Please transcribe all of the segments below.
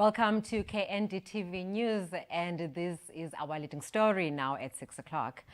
Welcome to KNDTV News, and this is our leading story now at 6 o'clock.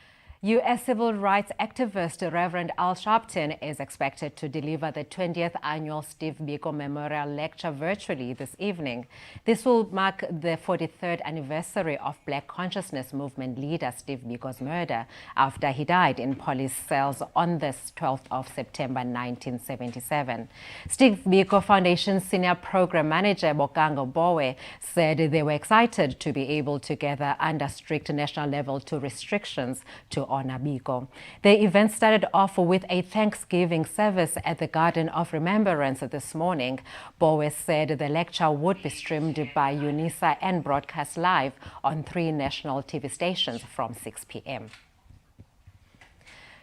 U.S. civil rights activist Reverend Al Sharpton is expected to deliver the 20th annual Steve Biko Memorial Lecture virtually this evening. This will mark the 43rd anniversary of Black Consciousness Movement leader Steve Biko's murder after he died in police cells on the 12th of September 1977. Steve Biko Foundation Senior Program Manager Bokango Bowe said they were excited to be able to gather under strict national level 2 restrictions to honor Biko. The event started off with a Thanksgiving service at the Garden of Remembrance this morning. Bowe said the lecture would be streamed by UNISA and broadcast live on 3 national TV stations from 6 p.m.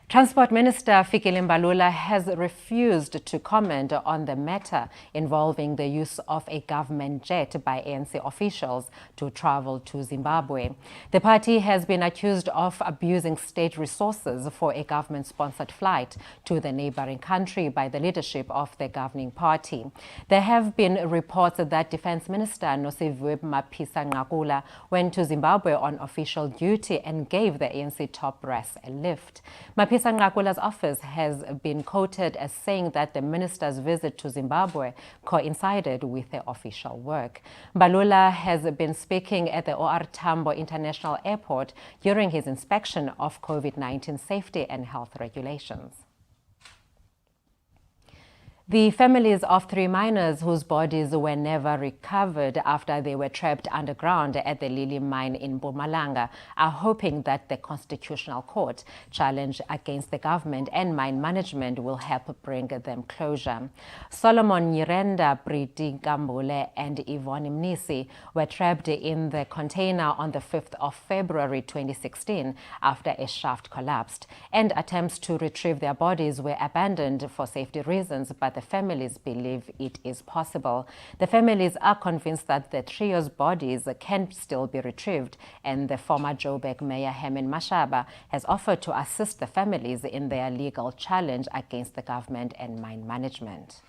Transport Minister Fikile Mbalula has refused to comment on the matter involving the use of a government jet by ANC officials to travel to Zimbabwe. The party has been accused of abusing state resources for a government-sponsored flight to the neighboring country by the leadership of the governing party. There have been reports that Defense Minister Nosiviwe Mapisa-Nqakula went to Zimbabwe on official duty and gave the ANC top brass a lift. Mapisa-Nqakula's office has been quoted as saying that the minister's visit to Zimbabwe coincided with the official work. Mbalula has been speaking at the OR Tambo International Airport during his inspection of COVID-19 safety and health regulations. The families of 3 miners whose bodies were never recovered after they were trapped underground at the Lily mine in Mpumalanga are hoping that the Constitutional Court challenge against the government and mine management will help bring them closure. Solomon Nyirenda, Priti Kambule and Yvonne Mnisi were trapped in the container on the 5th of February 2016 after a shaft collapsed, and attempts to retrieve their bodies were abandoned for safety reasons, but the families believe it is possible. The families are convinced that the trio's bodies can still be retrieved, and the former Joburg Mayor Herman Mashaba has offered to assist the families in their legal challenge against the government and mine management.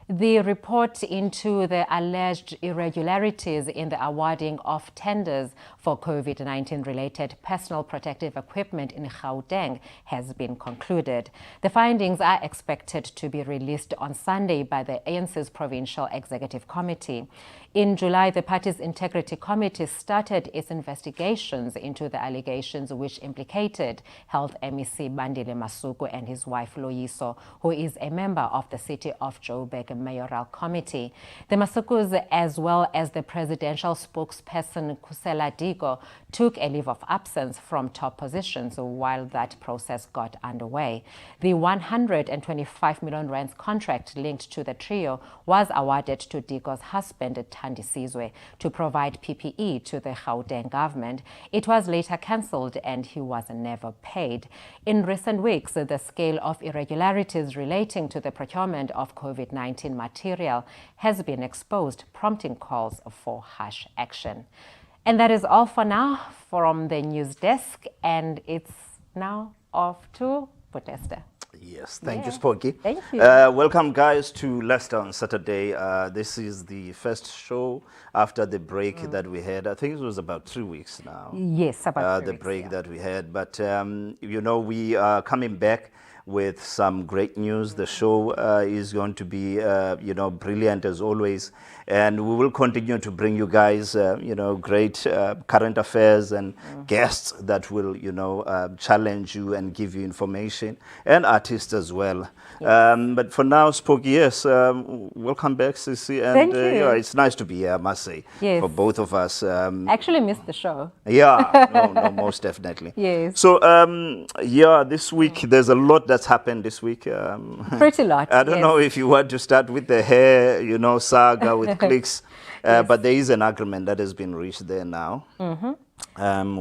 The report into the alleged irregularities in the awarding of tenders for COVID-19 related personal protective equipment in Gauteng has been concluded. The findings are expected to be released on Sunday by the ANC's Provincial Executive Committee. In July, the party's Integrity Committee started its investigations into the allegations which implicated Health MEC Bandile Masuku and his wife Loyiso, who is a member of the City of Joburg Mayoral Committee. The Masukus, as well as the presidential spokesperson Kusela Diko, took a leave of absence from top positions while that process got underway. The 125 million rands contract linked to the trio was awarded to Diko's husband, Thandi Sizwe, to provide PPE to the Gauteng government. It was later cancelled and he was never paid. In recent weeks, the scale of irregularities relating to the procurement of COVID-19 material has been exposed, prompting calls for harsh action. And that is all for now from the news desk, and it's now off to Potesta. Yes, thank you, Spoky. Thank you. Welcome, guys, to Leicester on Saturday. This is the first show after the break that we had. I think it was about 3 weeks now. Yes, about 3 the weeks, break that we had. But, you know, we are coming back with some great news. The show is going to be, you know, brilliant as always. And we will continue to bring you guys, you know, great current affairs and guests that will, you know, challenge you and give you information, and artists as well. Yes. But for now, Spoky, yes, welcome back, Sissy. And thank you. Yeah, it's nice to be here, I must say, yes, for both of us. I actually missed the show. Yeah, no, most definitely. Yes. So, yeah, this week, there's a lot that's happened this week. Pretty lot. I don't know if you want to start with the hair, you know, saga with Clicks, yes, but there is an agreement that has been reached there now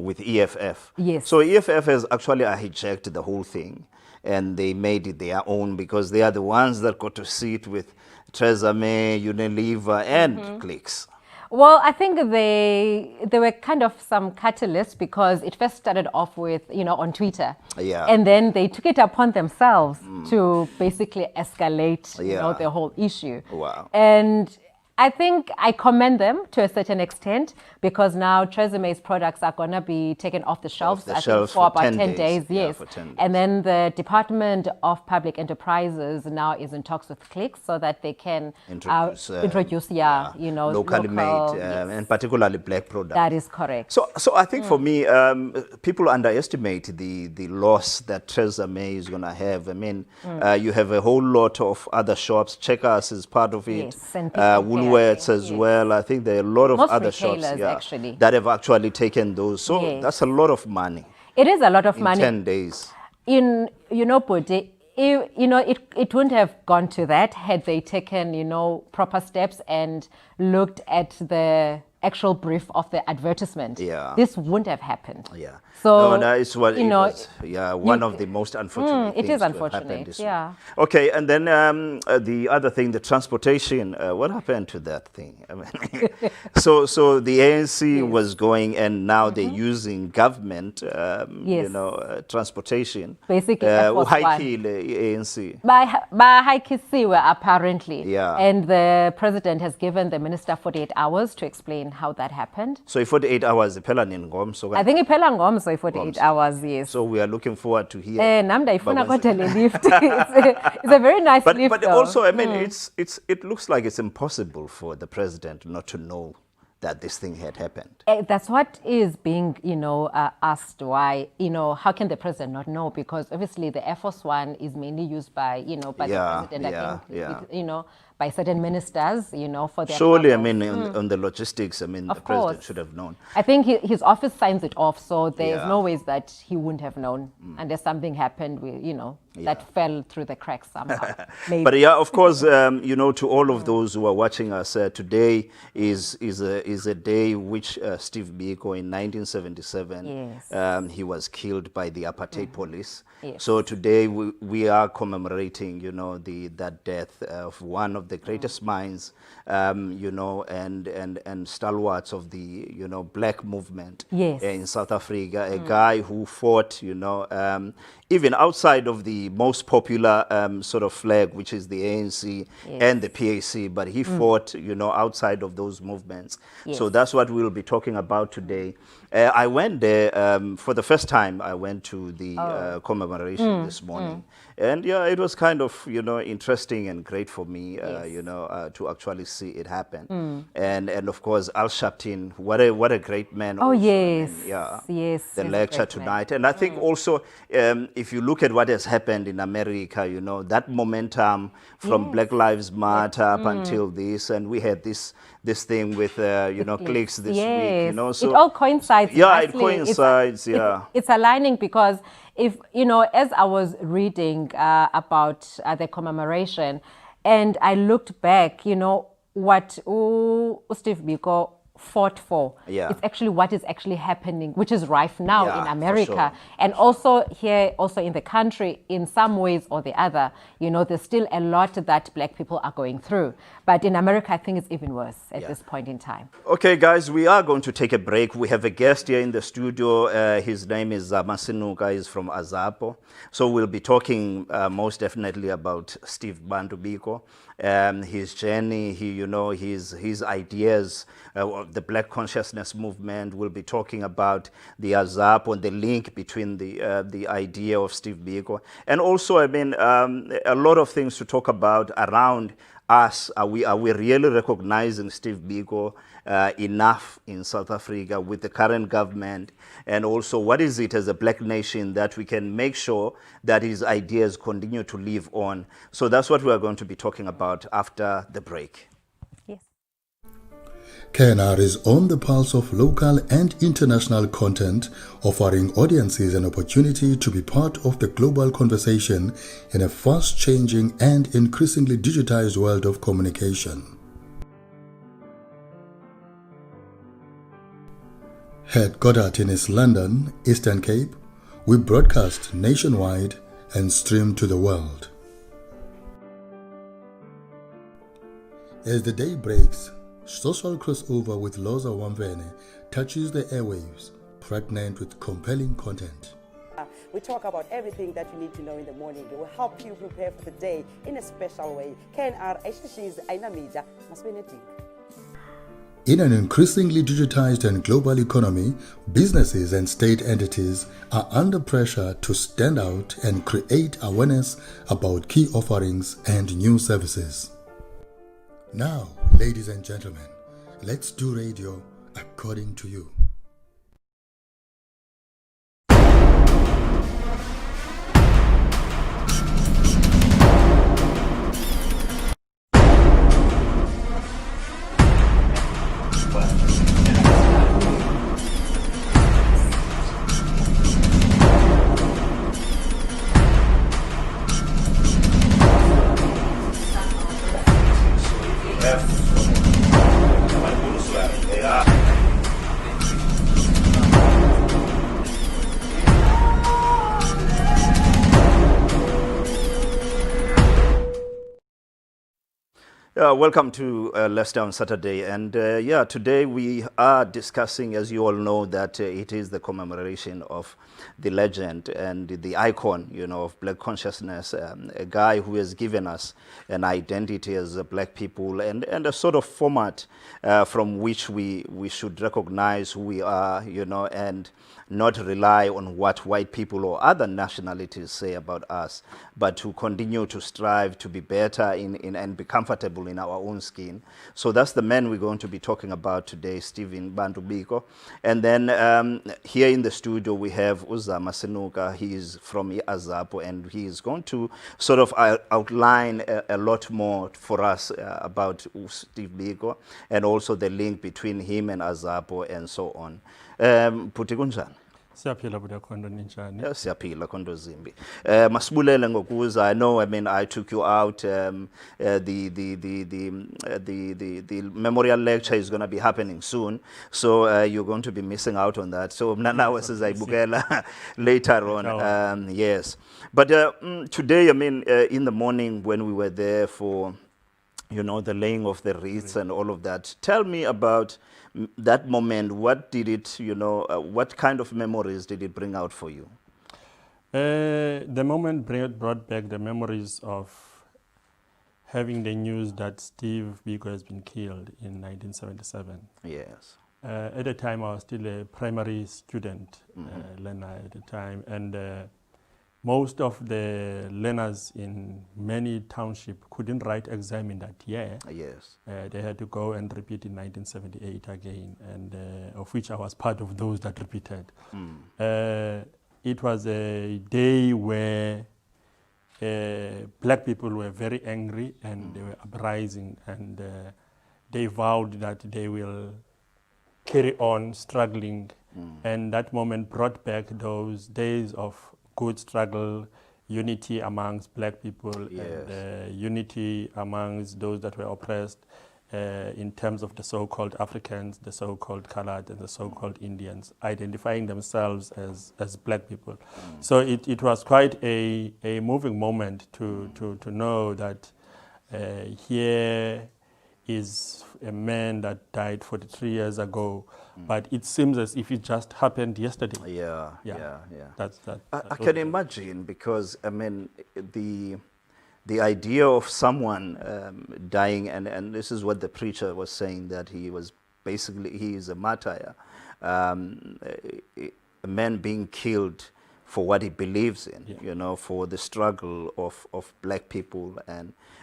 with EFF. Yes. So EFF has actually hijacked the whole thing, and they made it their own because they are the ones that got to sit with Theresa May, Unilever, and Clicks. Well, I think they were kind of some catalysts because it first started off with, you know, on Twitter. Yeah. And then they took it upon themselves to basically escalate, you know, the whole issue. Wow. And I think I commend them to a certain extent because now Trezeme's products are going to be taken off the shelves, I think, for about 10 days. Yeah, yes. for 10 days. And then the Department of Public Enterprises now is in talks with Clicks so that they can introduce locally made, yes. and particularly black products. That is correct. So I think for me, people underestimate the loss that Tresemme is going to have. I mean, you have a whole lot of other shops. Checkers is part of it. Yes, and Woolworths as well. I think there are a lot of most other shops actually, that have actually taken those. So that's a lot of money. It is a lot of in money. 10 days. Bode, it wouldn't have gone to that had they taken, proper steps and looked at the actual brief of the advertisement. Yeah. This wouldn't have happened. Yeah. So, that is what it was. Yeah, one of the most unfortunate things it is to have unfortunate, happened this yeah. week. Okay, and then the other thing, the transportation, what happened to that thing? I mean, so the ANC was going, and now they're using government, transportation. Basically, ANC. By apparently. Yeah. And the president has given the minister 48 hours to explain how that happened. So 48 hours, I think iphela ngomso 48 hours, yes. So we are looking forward to hear. Lift. It's a very nice lift. But also, I mean, it looks like it's impossible for the president not to know that this thing had happened. That's what is being, asked. Why, how can the president not know? Because obviously the Air Force One is mainly used by, by the president. I think, by certain ministers, for their surely, travels. I mean, on the logistics, I mean, the president should have known. I think his office signs it off, so there's no ways that he wouldn't have known. Unless something happened, that fell through the cracks somehow. Maybe. But yeah, of course, to all of those who are watching us, today is a day which Steve Biko in 1977, he was killed by the apartheid police. Yes. So today we are commemorating, that death of one of the greatest minds, and stalwarts of the, black movement in South Africa, a guy who fought, even outside of the most popular sort of flag, which is the ANC and the PAC, but he fought, outside of those movements. Yes. So that's what we'll be talking about today. I went there for the first time. I went to the commemoration this morning. And yeah, it was kind of, interesting and great for me, to actually see it happen. And of course, Al Sharpton, what a great man. Oh, also. yes. I mean, yeah. Yes. The lecture tonight. And I think also, if you look at what has happened in America, that momentum from Black Lives Matter up until this, and we had this thing with, Clicks this week, so it all coincides. Yeah, it coincides, It's aligning because if, as I was reading about the commemoration and I looked back, what Steve Biko fought for. Yeah. It's actually what is actually happening, which is rife now in America. For sure. And also here, also in the country, in some ways or the other, there's still a lot that black people are going through. But in America, I think it's even worse at this point in time. Okay, guys, we are going to take a break. We have a guest here in the studio. His name is Masinuka. He's from Azapo. So we'll be talking most definitely about Steve Bantu Biko, his journey, his ideas, the Black Consciousness Movement. We'll be talking about the Azapo and the link between the idea of Steve Biko. And also, I mean, a lot of things to talk about around us. Are we really recognizing Steve Biko enough in South Africa with the current government? And also, what is it as a black nation that we can make sure that his ideas continue to live on? So that's what we are going to be talking about after the break. Yes. KNR is on the pulse of local and international content, offering audiences an opportunity to be part of the global conversation in a fast-changing and increasingly digitized world of communication. Headquartered in East London, Eastern Cape, we broadcast nationwide and stream to the world. As the day breaks, social crossover with Loza Wamvene touches the airwaves, pregnant with compelling content. We talk about everything that you need to know in the morning. It will help you prepare for the day in a special way. KNR HTC's Aina Media must be netting. In an increasingly digitized and global economy, businesses and state entities are under pressure to stand out and create awareness about key offerings and new services. Now, ladies and gentlemen, let's do radio according to you. Welcome to Leicester on Saturday, and today we are discussing, as you all know, that it is the commemoration of the legend and the icon, of Black consciousness, a guy who has given us an identity as Black people and a sort of format from which we should recognize who we are, and not rely on what white people or other nationalities say about us, but to continue to strive to be better and be comfortable in our own skin. So that's the man we're going to be talking about today, Stephen Bantu Biko. And then here in the studio we have Uzama Senuka. He is from Azapo, and he is going to sort of outline a lot more for us about Steve Biko and also the link between him and Azapo and so on. Puti kunjani? Siyaphila buda khondo ninjani? Siyaphila khondo zimbi. Masibulele ngokuza. I took you out. The memorial lecture is going to be happening soon, so you're going to be missing out on that. So mnanawe sizayibukela later on. Yes, but today, in the morning when we were there for, the laying of the wreaths and all of that, tell me about that moment. What did it, what kind of memories did it bring out for you? The moment brought back the memories of having the news that Steve Biko has been killed in 1977. Yes. At the time, I was still a primary student, learner at the time, and most of the learners in many townships couldn't write exam in that year. Yes. They had to go and repeat in 1978 again, and of which I was part of those that repeated. It was a day where Black people were very angry and they were uprising, and they vowed that they will carry on struggling. And that moment brought back those days of good struggle, unity amongst Black people, yes, and unity amongst those that were oppressed in terms of the so-called Africans, the so-called colored, and the so-called Indians, identifying themselves as Black people. So it was quite a moving moment to know that here is a man that died 43 years ago, but it seems as if it just happened yesterday. Yeah. That's I can imagine, because the idea of someone dying, and this is what the preacher was saying, that he is a martyr, a man being killed for what he believes in, for the struggle of Black people,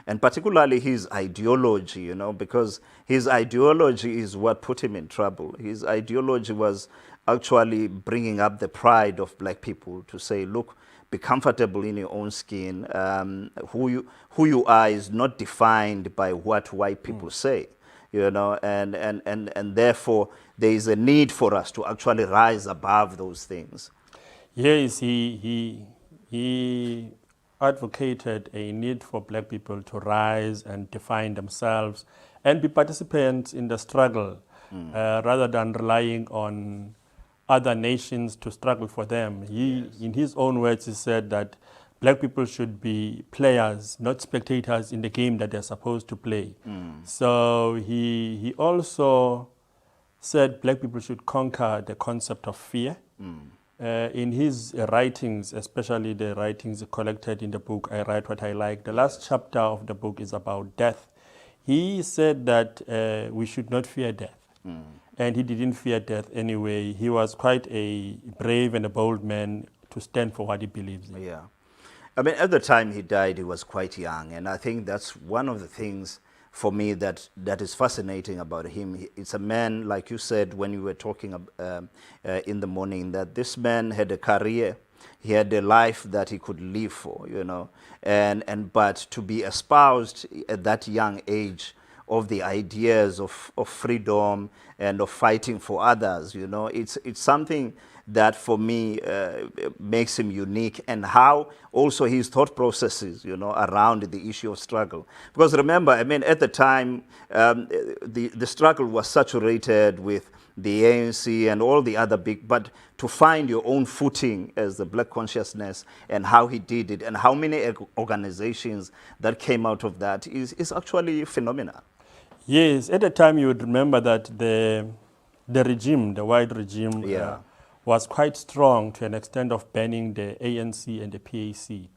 and particularly his ideology, because his ideology is what put him in trouble. His ideology was actually bringing up the pride of Black people to say, look, be comfortable in your own skin. Who you are is not defined by what white people say, and therefore there is a need for us to actually rise above those things. Yes, he advocated a need for Black people to rise and define themselves and be participants in the struggle, rather than relying on other nations to struggle for them. In his own words, he said that Black people should be players, not spectators in the game that they're supposed to play. So he also said Black people should conquer the concept of fear. in his writings, especially the writings collected in the book, I Write What I Like, the last chapter of the book is about death. He said that we should not fear death. And he didn't fear death anyway. He was quite a brave and a bold man to stand for what he believes in. Yeah. I mean, at the time he died, he was quite young. And I think that's one of the things for me that is fascinating about him. It's a man, like you said when you were talking in the morning, that this man had a career. He had a life that he could live for, you know. But to be espoused at that young age of the ideas of freedom and of fighting for others, you know, it's something that for me makes him unique, and how also his thought processes, you know, around the issue of struggle. Because remember, I mean, at the time, the struggle was saturated with the ANC and all the other but to find your own footing as the Black consciousness and how he did it and how many organizations that came out of that is actually phenomenal. Yes, at the time you would remember that the regime, the white regime, was quite strong to an extent of banning the ANC and the PAC.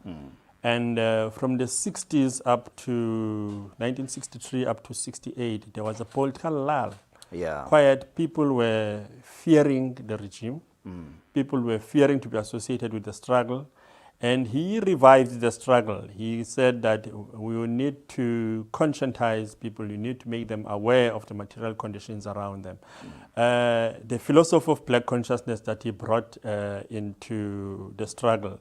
And from the 60s up to 1963 up to 68, there was a political lull. Quiet. People were fearing the regime. People were fearing to be associated with the struggle. And he revived the struggle. He said that we will need to conscientize people. You need to make them aware of the material conditions around them. The philosophy of Black consciousness that he brought into the struggle,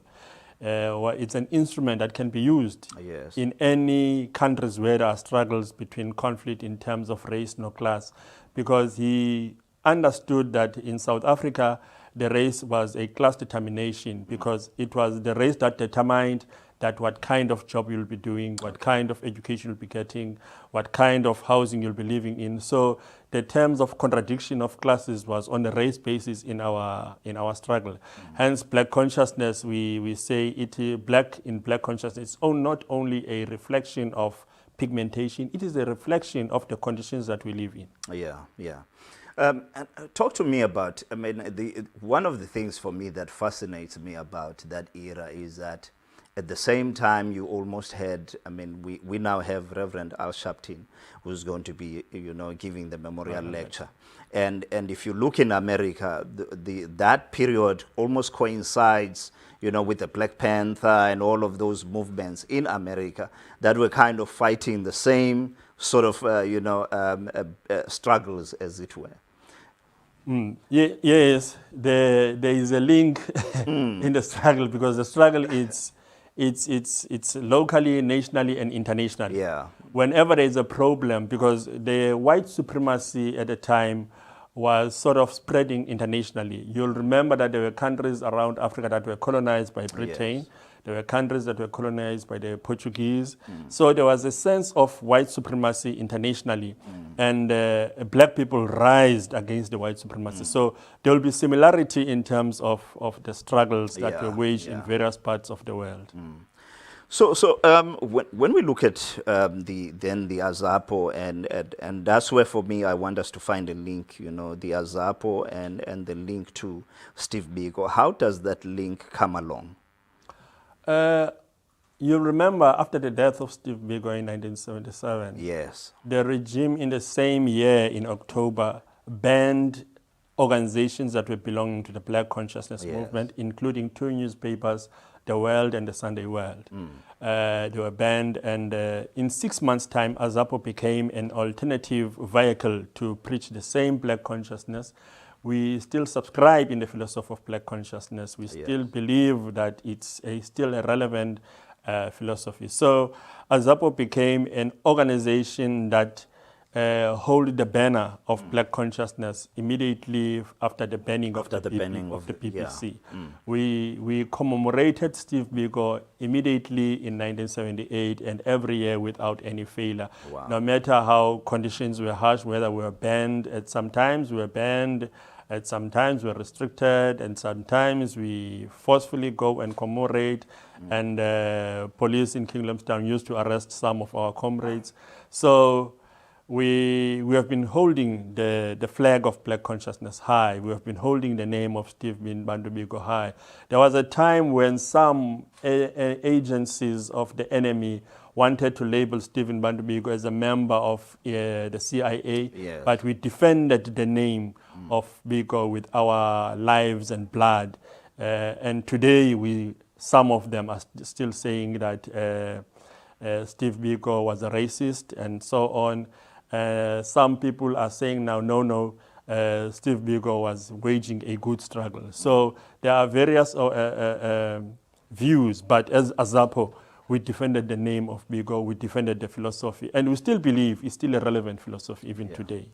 it's an instrument that can be used in any countries where there are struggles between conflict in terms of race nor class, because he understood that in South Africa, the race was a class determination, because it was the race that determined that what kind of job you'll be doing, what kind of education you'll be getting, what kind of housing you'll be living in. So the terms of contradiction of classes was on a race basis in our struggle. Hence, Black consciousness, we say it Black in Black consciousness is not only a reflection of pigmentation, it is a reflection of the conditions that we live in. And talk to me about, I mean, one of the things for me that fascinates me about that era is that at the same time you almost had, I mean, we now have Reverend Al Sharpton, who's going to be, you know, giving the memorial lecture. And if you look in America, that period almost coincides, you know, with the Black Panther and all of those movements in America that were kind of fighting the same sort of, you know, struggles, as it were. Yes, there is a link in the struggle, because the struggle it's locally, nationally, and internationally. Whenever there is a problem, because the white supremacy at the time was sort of spreading internationally. You'll remember that there were countries around Africa that were colonized by Britain. There were countries that were colonized by the Portuguese. So there was a sense of white supremacy internationally. And Black people rised against the white supremacy. So there will be similarity in terms of the struggles that were waged in various parts of the world. So when we look at the Azapo, and that's where for me I want us to find a link, you know, the Azapo and the link to Steve Biko. How does that link come along? You remember after the death of Steve Biko in 1977, the regime in the same year in October banned organizations that were belonging to the Black consciousness movement, including two newspapers, The World and the Sunday World. They were banned, and in 6 months' time, Azapo became an alternative vehicle to preach the same Black consciousness. We still subscribe in the philosophy of Black consciousness. We still believe that it's still a relevant philosophy. So Azapo became an organization that hold the banner of Black consciousness immediately after the banning of the PPC. We commemorated Steve Biko immediately in 1978 and every year without any failure. No matter how conditions were harsh, whether we were banned, at sometimes we were banned, at sometimes we're restricted, and sometimes we forcefully go and commemorate, and police in King Limstown used to arrest some of our comrades. So we have been holding the flag of black consciousness high. We have been holding the name of Steve Bantu Biko high. There was a time when some agencies of the enemy wanted to label Stephen Bantu Biko as a member of the CIA, Yes. but we defended the name of Biko with our lives and blood. And today, some of them are still saying that Steve Biko was a racist and so on. Some people are saying now, no, Steve Biko was waging a good struggle. So there are various views, but as AZAPO, we defended the name of Biko, we defended the philosophy, and we still believe it's still a relevant philosophy even today.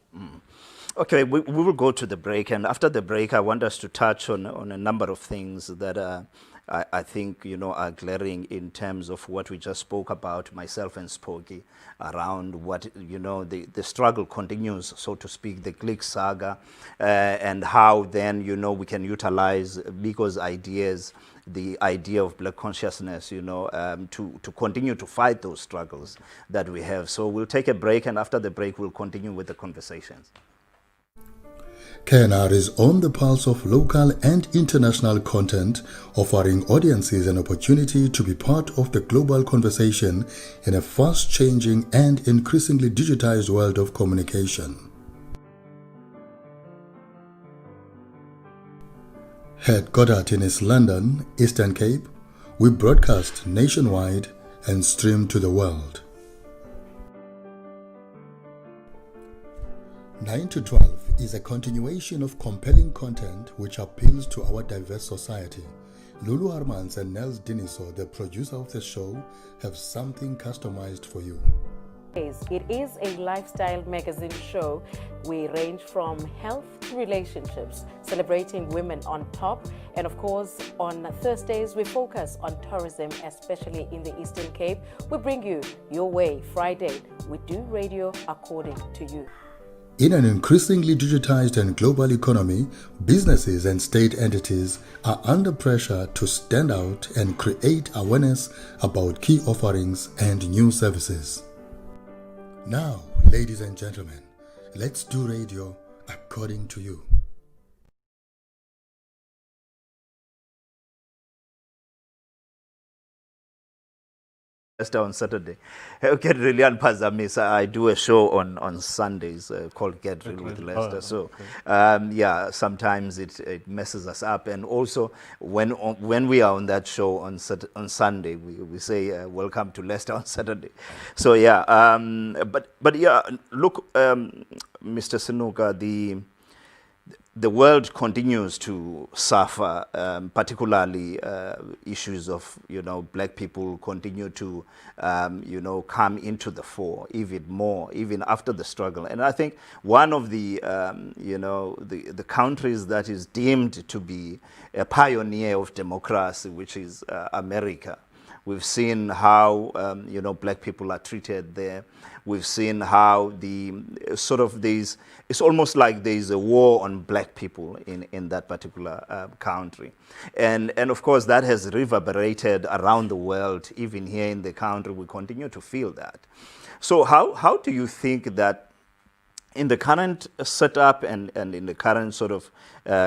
Okay, we will go to the break, and after the break, I want us to touch on a number of things that I think are glaring in terms of what we just spoke about, myself and Spoky, around what the struggle continues, so to speak, the Glick saga, and how then we can utilize Biko's ideas, the idea of black consciousness, to continue to fight those struggles that we have. So we'll take a break, and after the break, we'll continue with the conversations. KNR is on the pulse of local and international content, offering audiences an opportunity to be part of the global conversation in a fast-changing and increasingly digitized world of communication. Headquartered in East London, Eastern Cape, we broadcast nationwide and stream to the world. 9 to 12 is a continuation of compelling content which appeals to our diverse society. Lulu Armans and Nels Diniso, the producer of the show, have something customized for you. It is a lifestyle magazine show. We range from health to relationships, celebrating women on top. And of course, on Thursdays, we focus on tourism, especially in the Eastern Cape. We bring you Your Way. Friday, we do radio according to you. In an increasingly digitized and global economy, businesses and state entities are under pressure to stand out and create awareness about key offerings and new services. Now, ladies and gentlemen, let's do radio according to you. On Saturday. Get Real and Pazamisa, I do a show on Sundays called Get Real with Lester. So, sometimes it messes us up. And also, when we are on that show on Sunday, we say, welcome to Lester on Saturday. So, but look, Mr. Senuka, the world continues to suffer, particularly issues of, black people continue to, come into the fore even more, even after the struggle. And I think one of the, the countries that is deemed to be a pioneer of democracy, which is America. We've seen how, black people are treated there. We've seen how it's almost like there's a war on black people in that particular country. And of course, that has reverberated around the world. Even here in the country, we continue to feel that. So how do you think that in the current setup and in the current sort of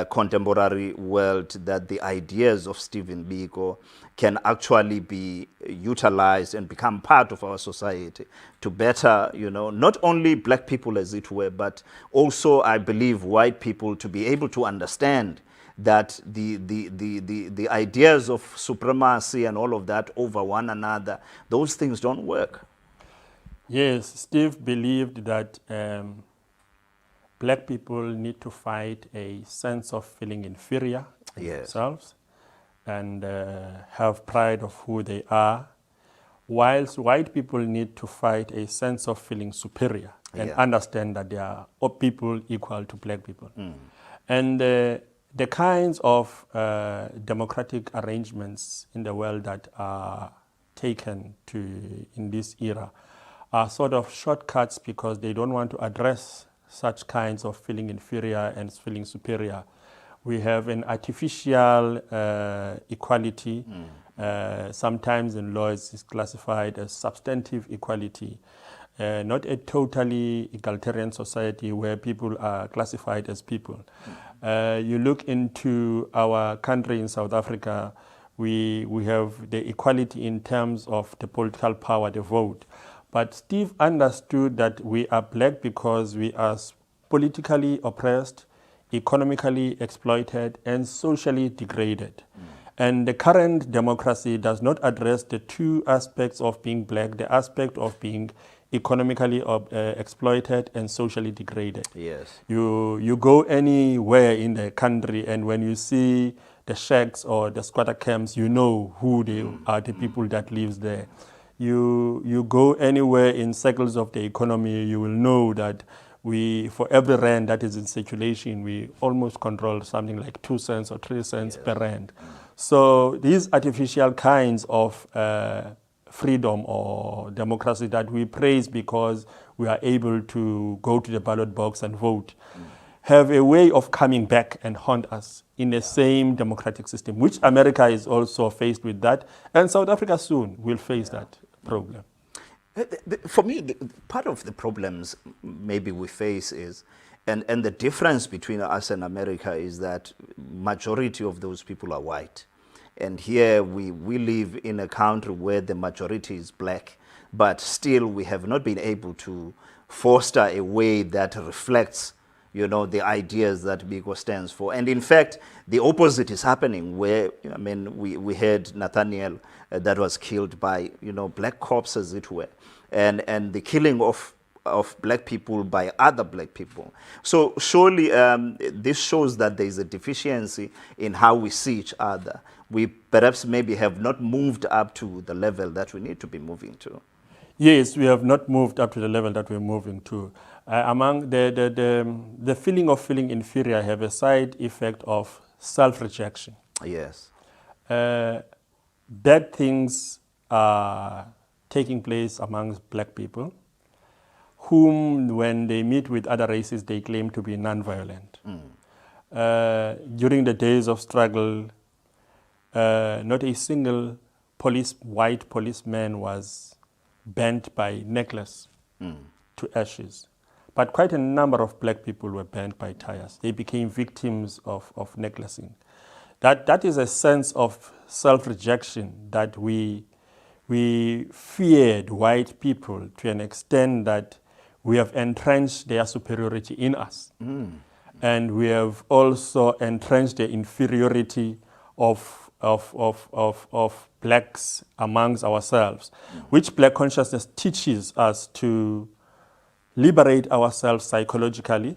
contemporary world, that the ideas of Stephen Biko can actually be utilized and become part of our society to better, not only black people as it were, but also, I believe, white people to be able to understand that the ideas of supremacy and all of that over one another, those things don't work. Yes, Steve believed that black people need to fight a sense of feeling inferior in themselves and have pride of who they are, whilst white people need to fight a sense of feeling superior and understand that they are all people equal to black people. And the kinds of democratic arrangements in the world that are taken in this era are sort of shortcuts because they don't want to address such kinds of feeling inferior and feeling superior. We have an artificial equality Sometimes in law it's classified as substantive equality, not a totally egalitarian society where people are classified as people. You look into our country in South Africa, we have the equality in terms of the political power, the vote. But Steve understood that we are black because we are politically oppressed, economically exploited, and socially degraded. And the current democracy does not address the two aspects of being black, the aspect of being economically exploited and socially degraded. Yes. You go anywhere in the country, and when you see the shacks or the squatter camps, you know who they are, the people that lives there. You go anywhere in circles of the economy, you will know that for every rand that is in circulation, we almost control something like 2 cents or 3 cents per rand. So these artificial kinds of freedom or democracy that we praise because we are able to go to the ballot box and vote have a way of coming back and haunt us in the same democratic system, which America is also faced with that, and South Africa soon will face that problem. For me, part of the problems maybe we face is, and the difference between us and America is that majority of those people are white. And here we live in a country where the majority is black, but still we have not been able to foster a way that reflects, you know, the ideas that BIGO stands for. And in fact, the opposite is happening where, I mean, we had Nathaniel that was killed by, you know, black cops as it were. And the killing of black people by other black people. So surely this shows that there is a deficiency in how we see each other. We perhaps maybe have not moved up to the level that we need to be moving to. Yes, we have not moved up to the level that we're moving to. Among the feeling of feeling inferior have a side effect of self-rejection. Yes. Bad things are taking place amongst black people, whom when they meet with other races, they claim to be non-violent. During the days of struggle, not a single white policeman was burnt by necklace to ashes. But quite a number of black people were burnt by tires. They became victims of necklacing. That is a sense of self-rejection that we feared white people to an extent that we have entrenched their superiority in us. And we have also entrenched the inferiority of blacks amongst ourselves, which black consciousness teaches us to liberate ourselves psychologically.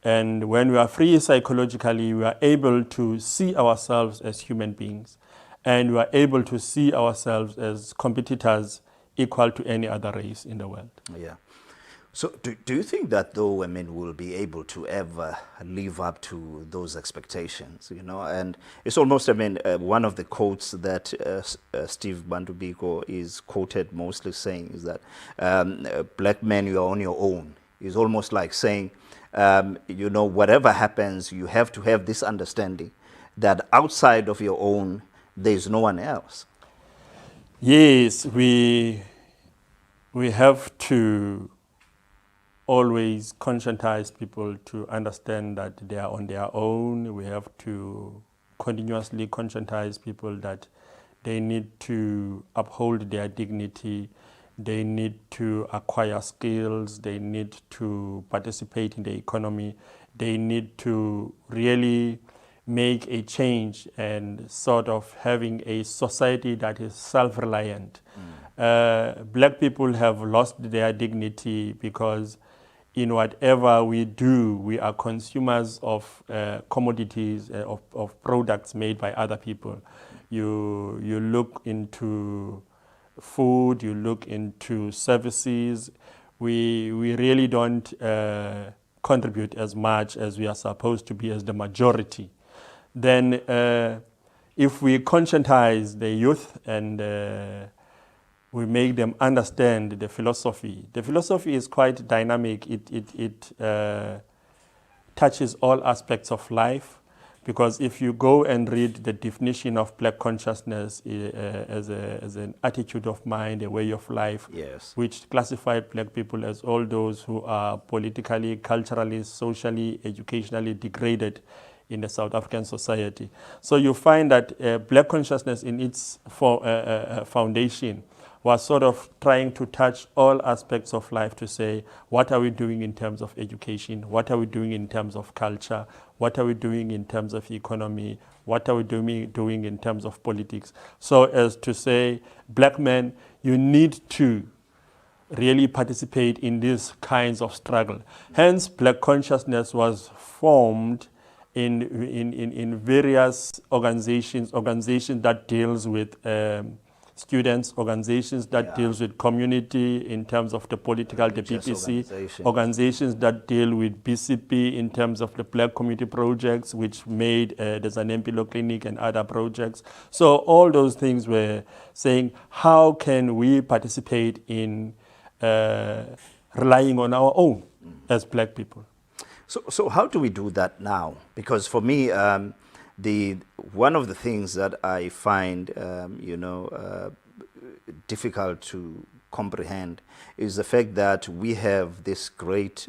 And when we are free psychologically, we are able to see ourselves as human beings, and we are able to see ourselves as competitors equal to any other race in the world. Yeah. So do you think that, though, I mean, we'll be able to ever live up to those expectations, you know? And it's almost, I mean, one of the quotes that Steve Bantu Biko is quoted mostly saying is that, black men, you are on your own. It's almost like saying, you know, whatever happens, you have to have this understanding that outside of your own, there's no one else. Yes, we have to always conscientize people to understand that they are on their own. We have to continuously conscientize people that they need to uphold their dignity, they need to acquire skills, they need to participate in the economy, they need to really make a change and sort of having a society that is self-reliant. Black people have lost their dignity because in whatever we do, we are consumers of commodities, of products made by other people. You look into food, you look into services. We really don't contribute as much as we are supposed to be as the majority. Then if we conscientize the youth and we make them understand the philosophy. The philosophy is quite dynamic. It touches all aspects of life Because if you go and read the definition of black consciousness as an attitude of mind, a way of life, Yes. which classified black people as all those who are politically, culturally, socially, educationally degraded in the South African society. So you find that black consciousness in its foundation was sort of trying to touch all aspects of life to say, what are we doing in terms of education? What are we doing in terms of culture? What are we doing in terms of economy? What are we doing in terms of politics? So as to say, black men, you need to really participate in these kinds of struggle. Hence, black consciousness was formed in various organizations that deals with students, organizations that deals with community in terms of the political, the PPC, organizations that deal with BCP in terms of the Black Community projects, which made the Zanempilo Clinic and other projects. So all those things were saying, how can we participate in relying on our own as black people? So how do we do that now? Because for me, one of the things that I find, difficult to comprehend is the fact that we have this great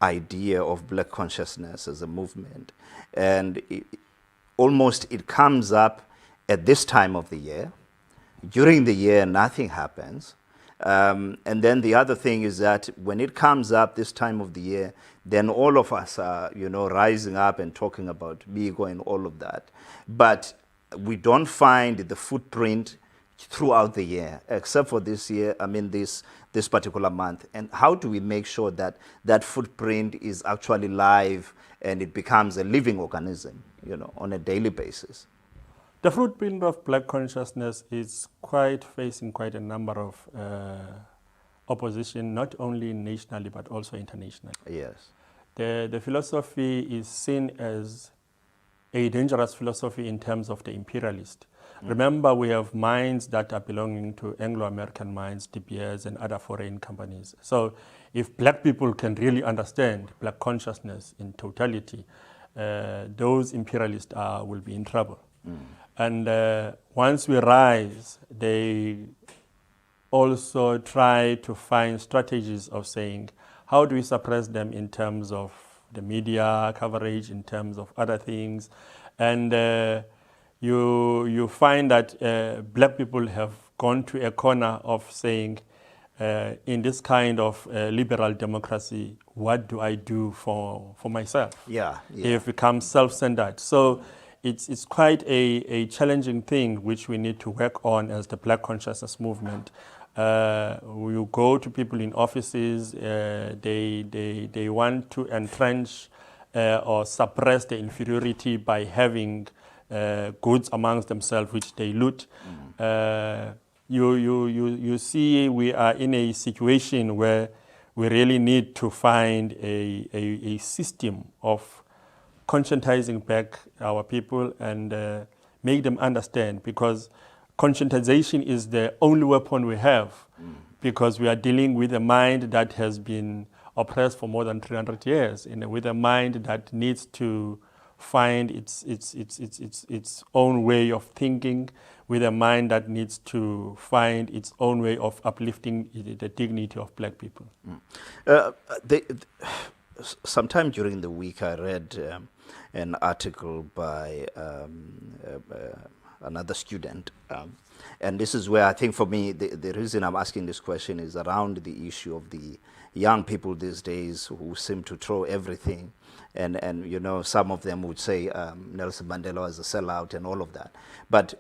idea of black consciousness as a movement, and it comes up at this time of the year. During the year, nothing happens. And then the other thing is that when it comes up this time of the year, then all of us are, rising up and talking about Biko and all of that. But we don't find the footprint throughout the year, except for this year, this particular month. And how do we make sure that that footprint is actually live and it becomes a living organism, on a daily basis? The footprint of black consciousness is facing quite a number of opposition, not only nationally but also internationally. Yes. The philosophy is seen as a dangerous philosophy in terms of the imperialist. Remember, we have mines that are belonging to Anglo-American mines, De Beers, and other foreign companies. So if black people can really understand black consciousness in totality, those imperialists will be in trouble. And once we rise, they also try to find strategies of saying, how do we suppress them in terms of the media coverage, in terms of other things? And you find that black people have gone to a corner of saying, in this kind of liberal democracy, what do I do for myself? Yeah. They've become self-centered. So it's quite a challenging thing which we need to work on as the black consciousness movement. We go to people in offices, they want to entrench or suppress the inferiority by having goods amongst themselves which they loot. You see we are in a situation where we really need to find a system of conscientizing back our people and make them understand, because conscientization is the only weapon we have, because we are dealing with a mind that has been oppressed for more than 300 years, with a mind that needs to find its own way of thinking, with a mind that needs to find its own way of uplifting the dignity of black people. Sometime during the week, I read an article by another student. And this is where I think for me, the reason I'm asking this question is around the issue of the young people these days who seem to throw everything. And some of them would say Nelson Mandela was a sellout and all of that. But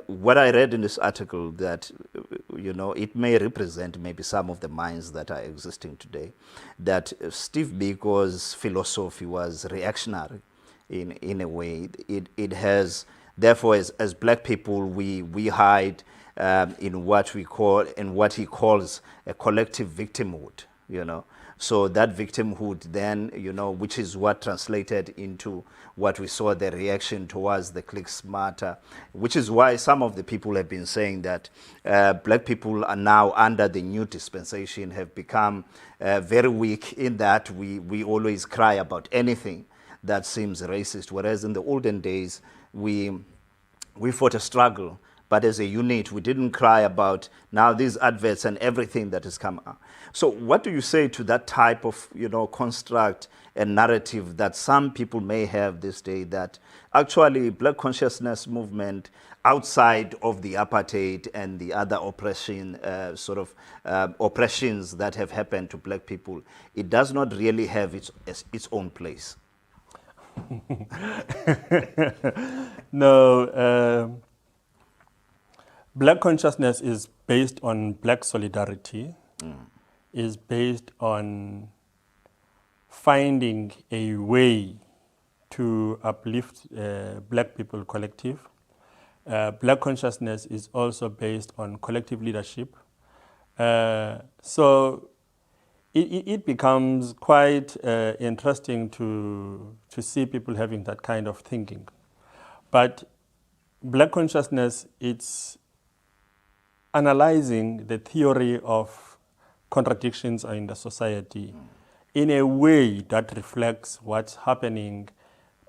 what I read in this article that, it may represent maybe some of the minds that are existing today, that Steve Biko's philosophy was reactionary in a way. It has, therefore, as black people, we hide in what he calls a collective victimhood, So that victimhood then, which is what translated into what we saw, the reaction towards the cliques matter, which is why some of the people have been saying that black people are now under the new dispensation, have become very weak in that we always cry about anything that seems racist. Whereas in the olden days, we fought a struggle, but as a unit, we didn't cry about now these adverts and everything that has come out. So what do you say to that type of, construct and narrative that some people may have this day, that actually Black consciousness movement outside of the apartheid and the other oppressions that have happened to Black people, it does not really have its own place? No. Black consciousness is based on Black solidarity, is based on finding a way to uplift Black people collective. Black consciousness is also based on collective leadership. So it becomes quite interesting to see people having that kind of thinking. But Black consciousness, it's analyzing the theory of contradictions in the society in a way that reflects what's happening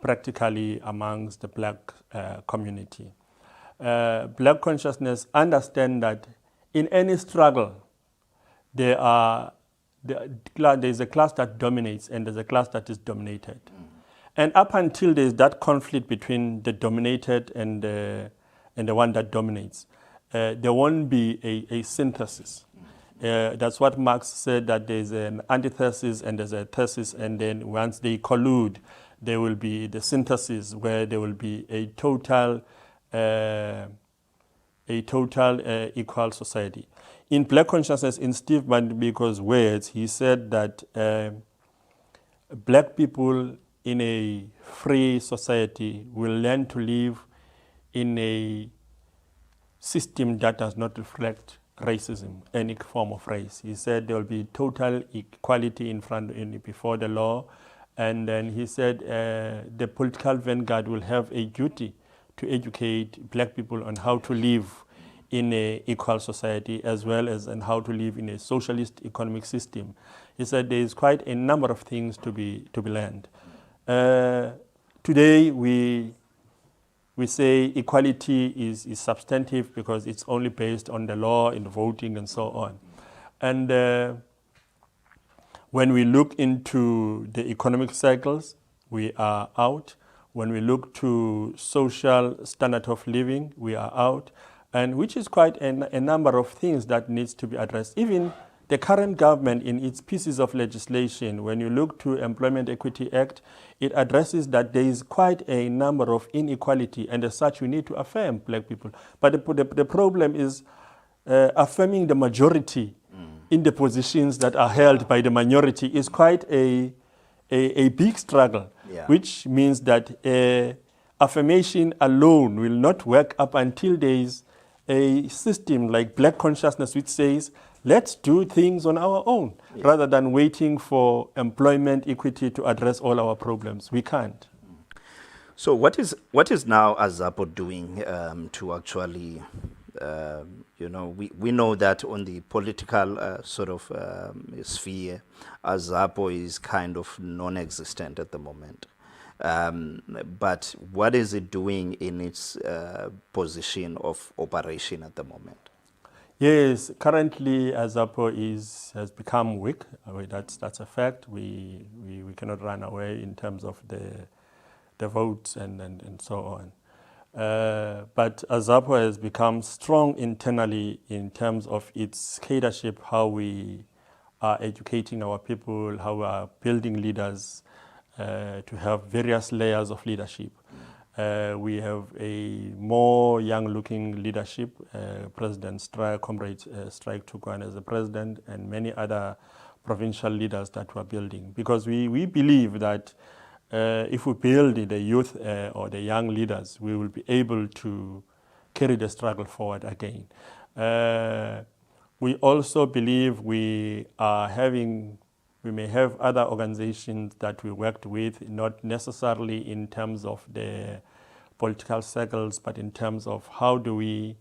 practically amongst the Black community. Black consciousness understands that in any struggle, there's a class that dominates and there's a class that is dominated. And up until there's that conflict between the dominated and the one that dominates, there won't be a synthesis. That's what Marx said, that there's an antithesis and there's a thesis, and then once they collude, there will be the synthesis where there will be a total equal society. In Black consciousness, in Steve Biko's words, he said that Black people in a free society will learn to live in a system that does not reflect racism, any form of race. He said there will be total equality before the law, and then he said the political vanguard will have a duty to educate Black people on how to live in an equal society, as well as on how to live in a socialist economic system. He said there is quite a number of things to be learned. Today we say equality is substantive because it's only based on the law and voting and so on. And when we look into the economic cycles, we are out. When we look to social standard of living, we are out, and which is quite a number of things that needs to be addressed. Even the current government, in its pieces of legislation, when you look to Employment Equity Act, it addresses that there is quite a number of inequality, and as such, we need to affirm Black people. But the problem is affirming the majority in the positions that are held by the minority is quite a big struggle, which means that affirmation alone will not work up until there is a system like Black consciousness, which says, let's do things on our own, rather than waiting for employment equity to address all our problems. We can't. So what is now Azapo doing to actually, we know that on the political sphere, Azapo is kind of non-existent at the moment. But what is it doing in its position of operation at the moment? Yes, currently Azapo has become weak. That's a fact. We cannot run away in terms of the votes and so on. But Azapo has become strong internally in terms of its leadership, how we are educating our people, how we are building leaders to have various layers of leadership. We have a more young-looking leadership. President Strike, Comrade Strike Thukwane as the president, and many other provincial leaders that we're building. Because we believe that if we build the youth or the young leaders, we will be able to carry the struggle forward again. We also believe we may have other organizations that we worked with, not necessarily in terms of the political circles, but in terms of how do we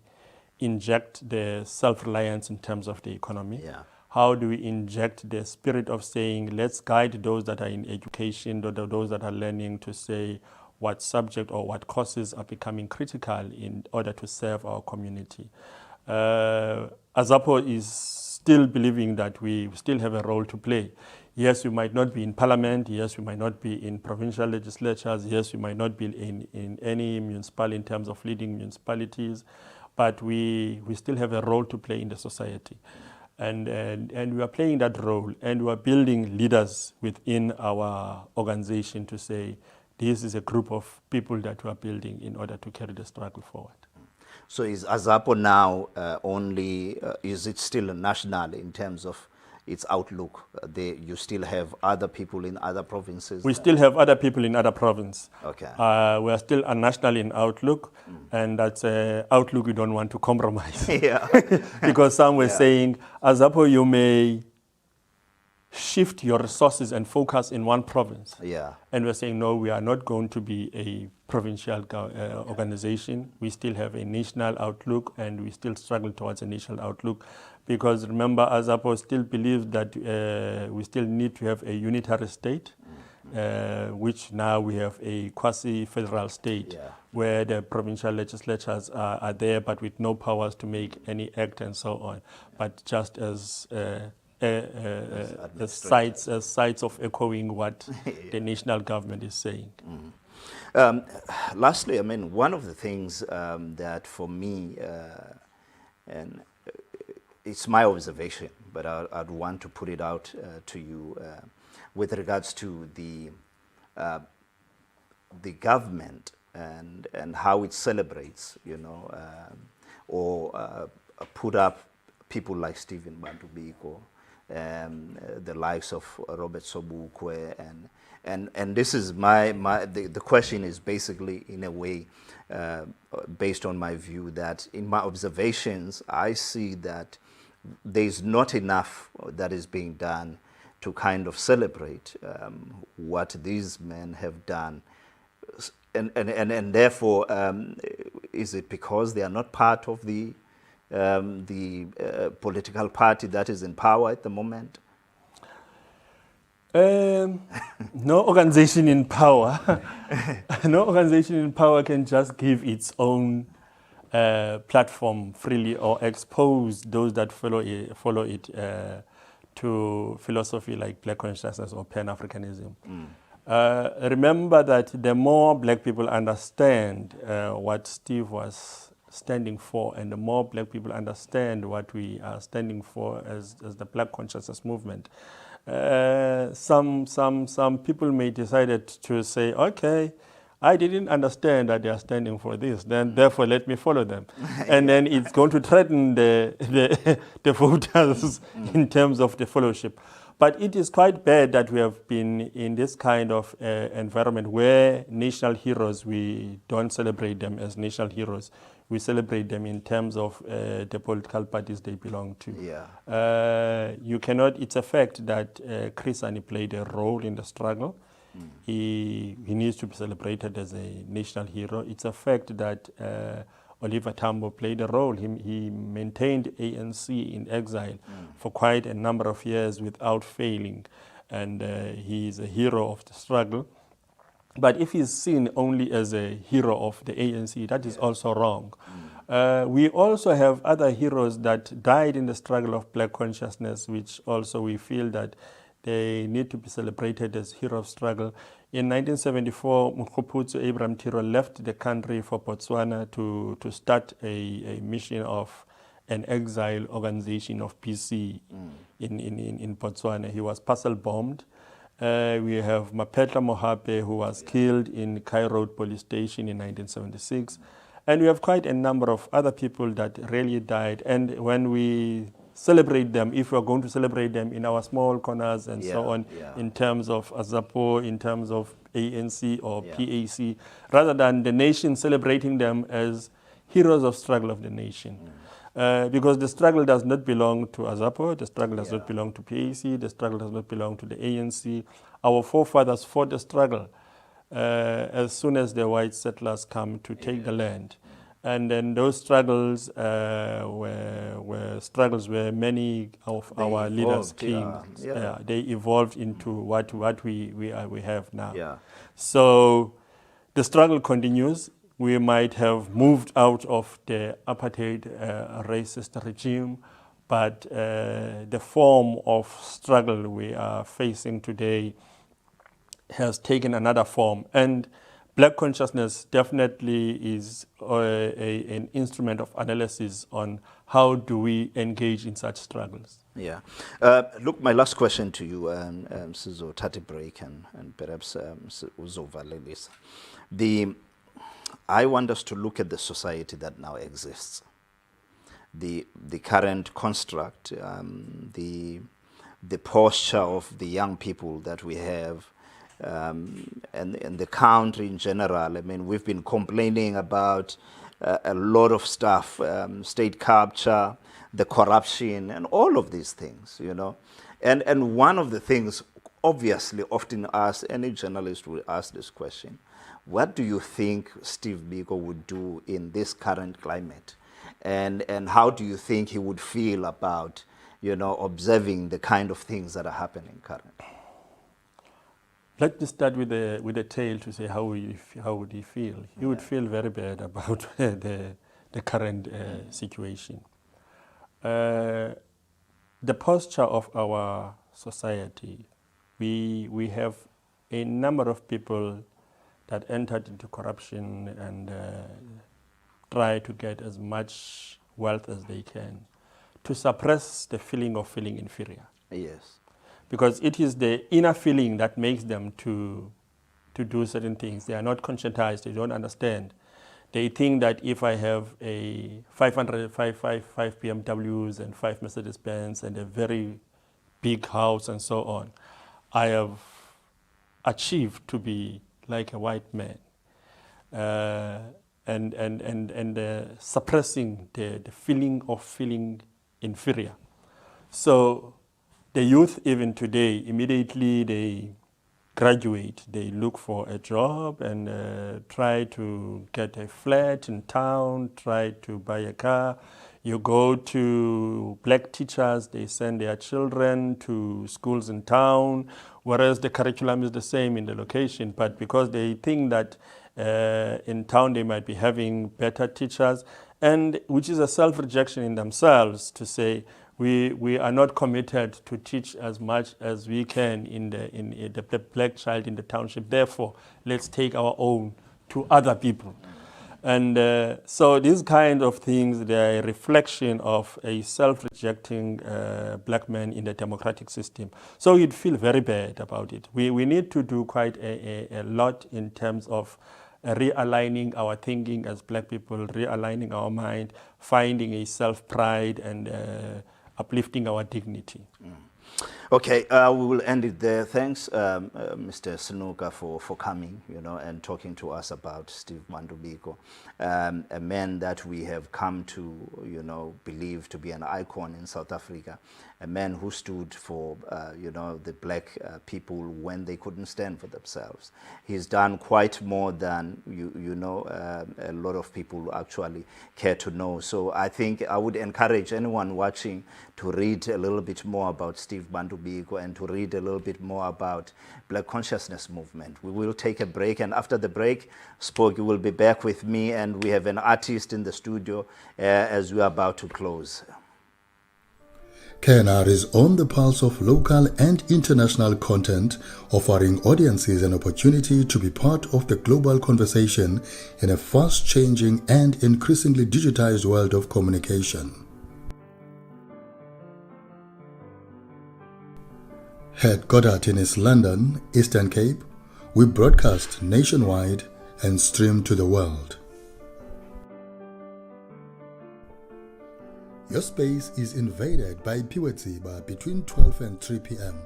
inject the self-reliance in terms of the economy. Yeah. how do we inject the spirit of saying, let's guide those that are in education, those that are learning, to say what subject or what courses are becoming critical in order to serve our community. AZAPO is still believing that we still have a role to play. Yes, we might not be in parliament. Yes, we might not be in provincial legislatures. Yes, we might not be in any municipal in terms of leading municipalities, but we still have a role to play in the society. And we are playing that role, and we are building leaders within our organization to say, this is a group of people that we are building in order to carry the struggle forward. So is AZAPO now is it still national in terms of its outlook? You still have other people in other provinces? We still have other people in other provinces. Okay. We are still national in outlook, and that's outlook we don't want to compromise. Yeah. Because some were saying, AZAPO, you may shift your resources and focus in one province. Yeah. And we're saying, no, we are not going to be a provincial organization. We still have a national outlook, and we still struggle towards a national outlook. Because remember, AZAPO still believes that we still need to have a unitary state, which now we have a quasi-federal state, where the provincial legislatures are there, but with no powers to make any act and so on, but just as sites of echoing what the national government is saying. Lastly, I mean, one of the things that for me, and it's my observation, but I'd want to put it out to you with regards to the government and how it celebrates, or put up people like Stephen Bantu Biko, the likes of Robert Sobukwe, and this is the question is basically in a way based on my view that in my observations I see that there's not enough that is being done to kind of celebrate what these men have done, and therefore is it because they are not part of the political party that is in power at the moment? No organization in power, no organization in power can just give its own platform freely or expose those that follow it to philosophy like Black consciousness or Pan-Africanism. Remember that the more Black people understand what Steve was standing for, and the more Black people understand what we are standing for as the Black consciousness movement, some people may decide to say, okay, I didn't understand that they are standing for this, then therefore let me follow them. And then it's going to threaten the voters in terms of the fellowship. But it is quite bad that we have been in this kind of environment where national heroes, we don't celebrate them as national heroes. We celebrate them in terms of the political parties they belong to. Yeah. You cannot, it's a fact that Chris Hani played a role in the struggle. He needs to be celebrated as a national hero. It's a fact that Oliver Tambo played a role. He maintained ANC in exile for quite a number of years without failing, and he is a hero of the struggle. But if he's seen only as a hero of the ANC, that is also wrong. We also have other heroes that died in the struggle of Black consciousness, which also we feel that they need to be celebrated as heroes of struggle. In 1974, Mkhuputso Abraham Tiro left the country for Botswana to start a mission of an exile organization of PC in Botswana. He was parcel bombed. We have Mapetla Mohape, who was killed in Cairo Police Station in 1976. And we have quite a number of other people that really died. And when we celebrate them, if we're going to celebrate them in our small corners and so on, in terms of AZAPO, in terms of ANC or PAC, rather than the nation celebrating them as heroes of struggle of the nation. Because the struggle does not belong to AZAPO, the struggle does not belong to PAC, the struggle does not belong to the ANC. Our forefathers fought the struggle as soon as the white settlers come to take the land. And then those struggles were struggles where many of our leaders came. They evolved into what we have now. Yeah. So the struggle continues. We might have moved out of the apartheid racist regime, but the form of struggle we are facing today has taken another form. And Black consciousness definitely is an instrument of analysis on how do we engage in such struggles. Yeah. Look, my last question to you, Sizo Tati Break and perhaps Uzova Lilies. I want us to look at the society that now exists, the current construct, the posture of the young people that we have, and the country in general. I mean, we've been complaining about a lot of stuff, state capture, the corruption, and all of these things, you know. And one of the things, obviously, often asked, any journalist will ask this question: what do you think Steve Biko would do in this current climate? And how do you think he would feel about, you know, observing the kind of things that are happening currently? Let me start with the tail to say how would he feel? He would feel very bad about the current situation. The posture of our society, we have a number of people that entered into corruption and try to get as much wealth as they can to suppress the feeling of feeling inferior. Yes. Because it is the inner feeling that makes them to do certain things. They are not conscientized, they don't understand. They think that if I have a 5 BMWs and 5 Mercedes-Benz and a very big house and so on, I have achieved to be like a white man. And suppressing the feeling of feeling inferior. So the youth, even today, immediately they graduate, they look for a job and try to get a flat in town, try to buy a car. You go to black teachers, they send their children to schools in town, whereas the curriculum is the same in the location. But because they think that in town they might be having better teachers, and which is a self-rejection in themselves to say, we are not committed to teach as much as we can in the black child in the township. Therefore, let's take our own to other people. And so these kind of things, they are a reflection of a self-rejecting black man in the democratic system. So you'd feel very bad about it. We need to do quite a lot in terms of realigning our thinking as black people, realigning our mind, finding a self-pride and uplifting our dignity. Okay, we will end it there. Thanks, Mr. Sinuka, for coming, you know, and talking to us about Steve Bantu Biko, a man that we have come to, you know, believe to be an icon in South Africa, a man who stood for, you know, the black people when they couldn't stand for themselves. He's done quite more than, you know, a lot of people actually care to know. So I think I would encourage anyone watching to read a little bit more about Steve Bantu Biko and to read a little bit more about Black Consciousness Movement. We will take a break, and after the break, Spoky will be back with me, and we have an artist in the studio as we are about to close. KNR is on the pulse of local and international content, offering audiences an opportunity to be part of the global conversation in a fast-changing and increasingly digitized world of communication. Headquartered in East London, Eastern Cape, we broadcast nationwide and stream to the world. Your space is invaded by Pure Tsiba between 12 and 3 p.m.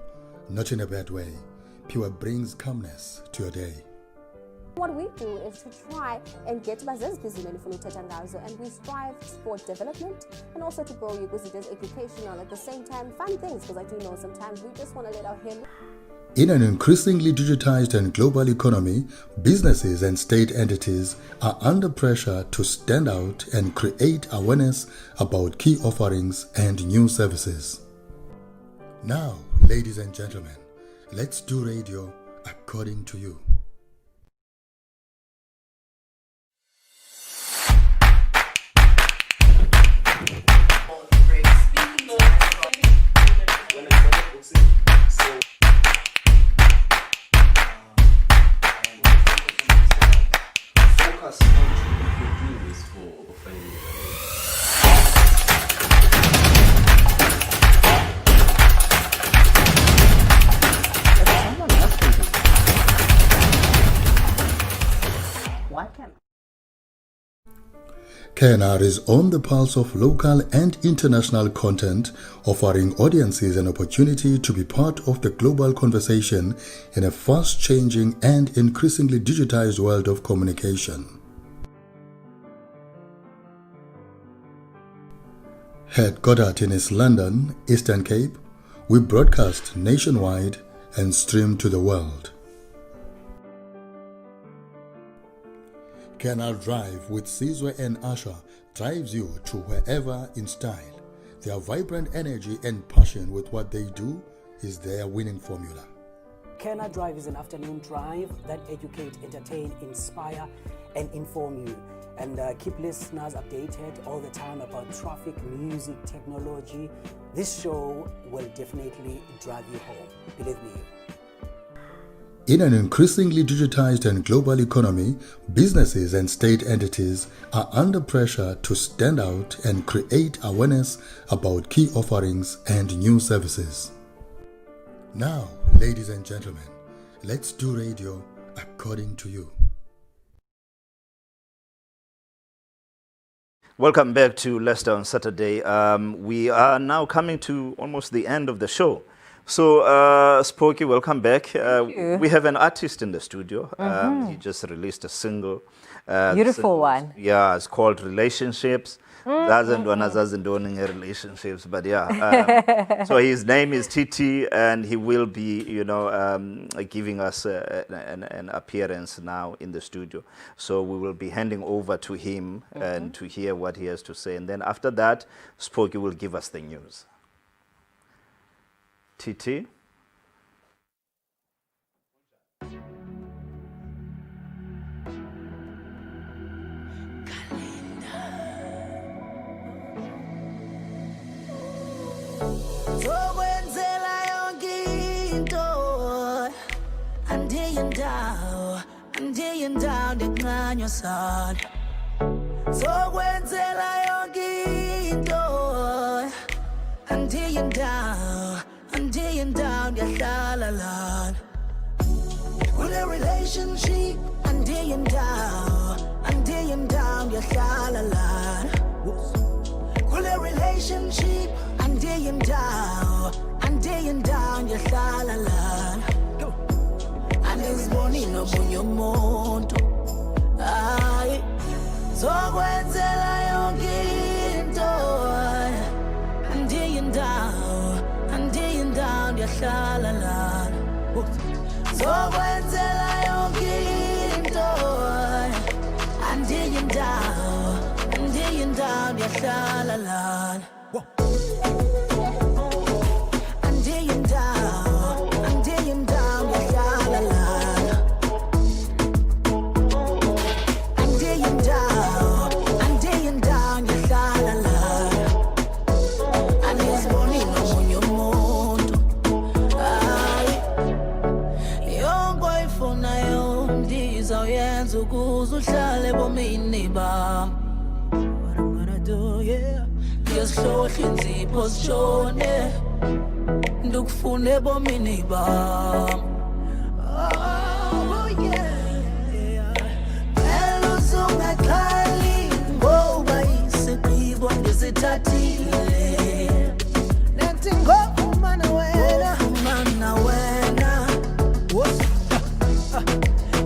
Not in a bad way. Pure brings calmness to your day. What we do is to try and get bazizibhizimen for Tangazo, and we strive for development and also to grow you because it is educational at the same time, fun things, because I do know sometimes we just want to let our hair. In an increasingly digitized and global economy, businesses and state entities are under pressure to stand out and create awareness about key offerings and new services. Now, ladies and gentlemen, let's do radio according to you. KNR is on the pulse of local and international content, offering audiences an opportunity to be part of the global conversation in a fast-changing and increasingly digitized world of communication. Headquartered in East London, Eastern Cape, we broadcast nationwide and stream to the world. KNR Drive with Sizwe and Asha drives you to wherever in style. Their vibrant energy and passion with what they do is their winning formula. KNR Drive is an afternoon drive that educate, entertain, inspire, and inform you. And keep listeners updated all the time about traffic, music, technology. This show will definitely drive you home. Believe me. In an increasingly digitized and global economy, businesses and state entities are under pressure to stand out and create awareness about key offerings and new services. Now, ladies and gentlemen, let's do radio according to you. Welcome back to Leicester on Saturday. We are now coming to almost the end of the show. So, Spooky, welcome back. We have an artist in the studio. He just released a single. Beautiful one. Yeah, it's called Relationships. Doesn't doing relationships, but yeah. So his name is TT, and he will be, giving us an appearance now in the studio. So we will be handing over to him and to hear what he has to say, and then after that, Spooky will give us the news. TT. Kule relationship until down, you shalalan. Kule relationship until down, you shalalan. And this morning no bunyo monto. Ay, so kwenzela yonke into. Until down, you shalalan. So kwenzela yonke into. Until down, you shalalan. Uhlale bomini bam. What I'm gonna do, yeah. Ngiyasihlohla inzipho sishone. Ndukufune bomini bam. Oh yeah. Phela uzungakhali ngoba isigqibo ndisithathile. Nathi ngokufumana wena.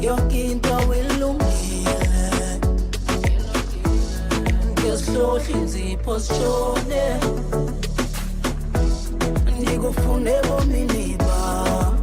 Yonke into wilungile. Ngiyasihlohla inzipho sishone. Ndikufune bomini bam.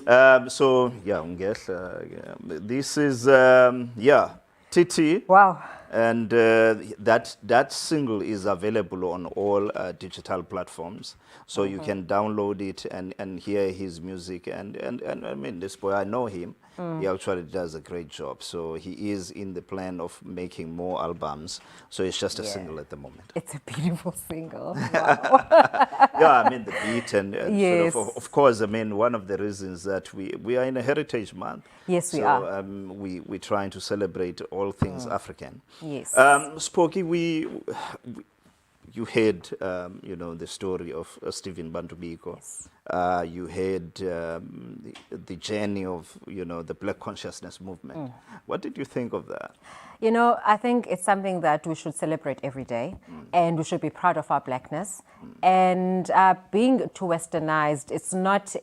So yeah, this is Titi. Wow. And that single is available on all digital platforms, so you can download it and hear his music. And I mean, this boy, I know him. He actually does a great job. So he is in the plan of making more albums. So it's just a single at the moment. It's a beautiful single. Wow. Yeah, I mean the beat and Yes. sort of course, I mean one of the reasons that we are in a Heritage Month. Yes, we so, are. We're trying to celebrate all things African. Yes. Sporky, you heard, the story of Stephen Bantu Biko. Yes. You heard the journey of, the Black Consciousness movement. What did you think of that? I think it's something that we should celebrate every day, and we should be proud of our Blackness. And being too westernized, it's not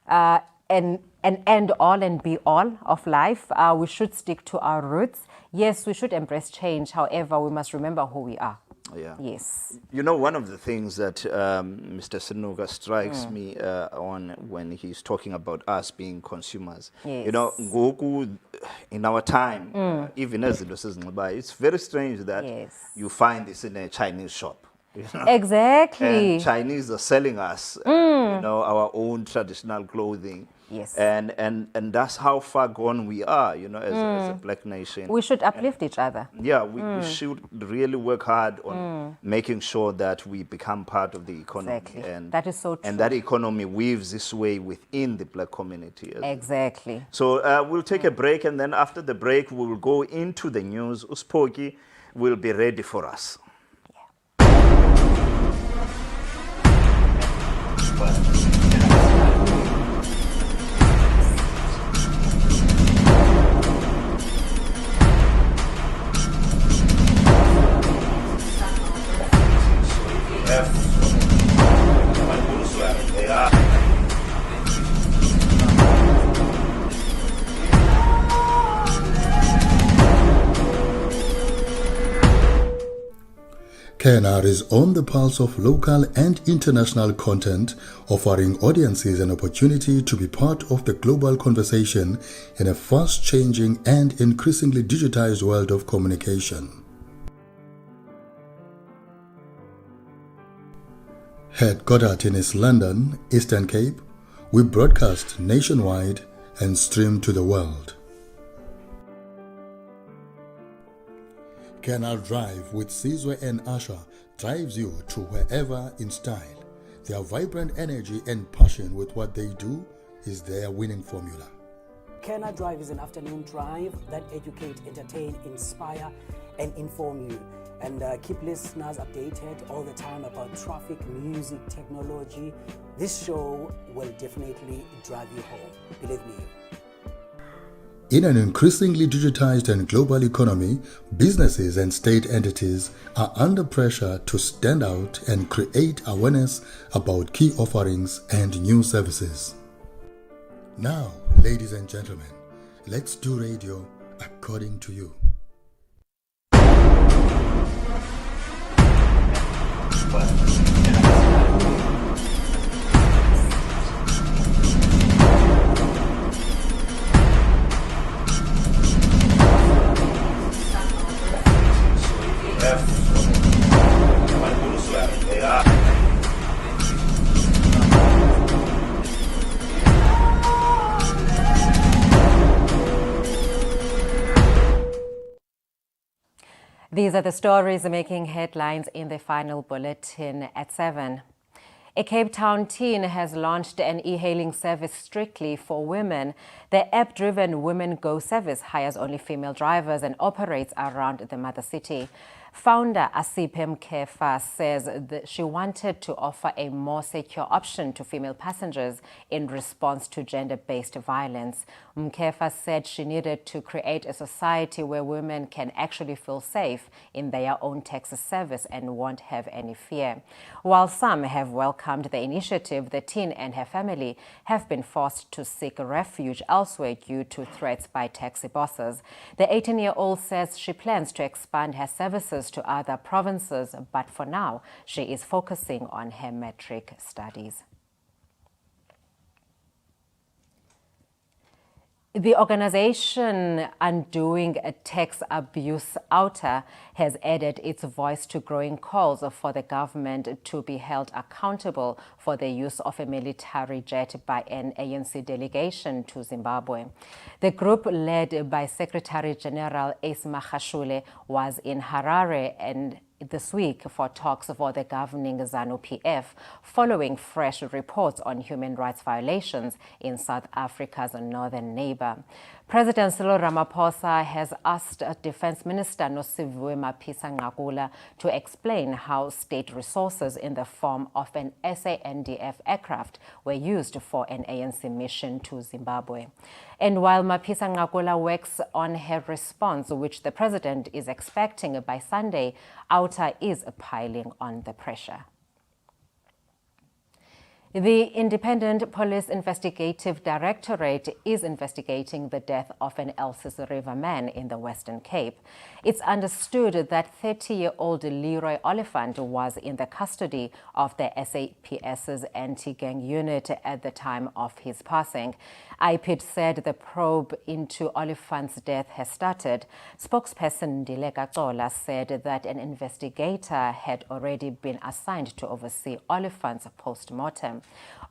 an end all and be all of life. We should stick to our roots. Yes, we should embrace change. However, we must remember who we are. Yeah. Yes. One of the things that Mr. Sinuka strikes me on when he's talking about us being consumers. Yes. Ngoku, in our time, even as it's very strange that you find this in a Chinese shop. Exactly. And Chinese are selling us, our own traditional clothing. Yes. And that's how far gone we are, as a Black nation. We should uplift each other. Yeah, we should really work hard on making sure that we become part of the economy. Exactly. And that is so true. And that economy weaves its way within the Black community. Exactly. So we'll take a break, and then after the break, we will go into the news. Uspoki will be ready for us. KNR is on the pulse of local and international content, offering audiences an opportunity to be part of the global conversation in a fast-changing and increasingly digitized world of communication. Headquartered in East London, Eastern Cape, we broadcast nationwide and stream to the world. KNR Drive with Sizwe and Asha drives you to wherever in style. Their vibrant energy and passion with what they do is their winning formula. KNR Drive is an afternoon drive that educate, entertain, inspire, and inform you. And keep listeners updated all the time about traffic, music, technology. This show will definitely drive you home. Believe me. In an increasingly digitized and global economy, businesses and state entities are under pressure to stand out and create awareness about key offerings and new services. Now, ladies and gentlemen, let's do radio according to you. These are the stories making headlines in the final bulletin at 7. A Cape Town teen has launched an e-hailing service strictly for women. The app-driven Women Go service hires only female drivers and operates around the mother city. Founder Asiphe Mkefa says that she wanted to offer a more secure option to female passengers in response to gender-based violence. Mkefa said she needed to create a society where women can actually feel safe in their own taxi service and won't have any fear. While some have welcomed the initiative, the teen and her family have been forced to seek refuge elsewhere due to threats by taxi bosses. The 18-year-old says she plans to expand her services to other provinces, but for now, she is focusing on her matric studies. The organization Undoing Tax Abuse Outer has added its voice to growing calls for the government to be held accountable for the use of a military jet by an ANC delegation to Zimbabwe. The group, led by Secretary General Ace Magashule, was in Harare and this week for talks for the governing ZANU-PF, following fresh reports on human rights violations in South Africa's northern neighbor. President Cyril Ramaphosa has asked Defense Minister Nosiviwe Mapisa-Nqakula to explain how state resources in the form of an SANDF aircraft were used for an ANC mission to Zimbabwe. And while Mapisa-Nqakula works on her response, which the president is expecting by Sunday, Outer is piling on the pressure. The Independent Police Investigative Directorate is investigating the death of an Elsies River man in the Western Cape. It's understood that 30-year-old Leroy Oliphant was in the custody of the SAPS's anti-gang unit at the time of his passing. IPID said the probe into Oliphant's death has started. Spokesperson Dileka Xola said that an investigator had already been assigned to oversee Oliphant's post-mortem.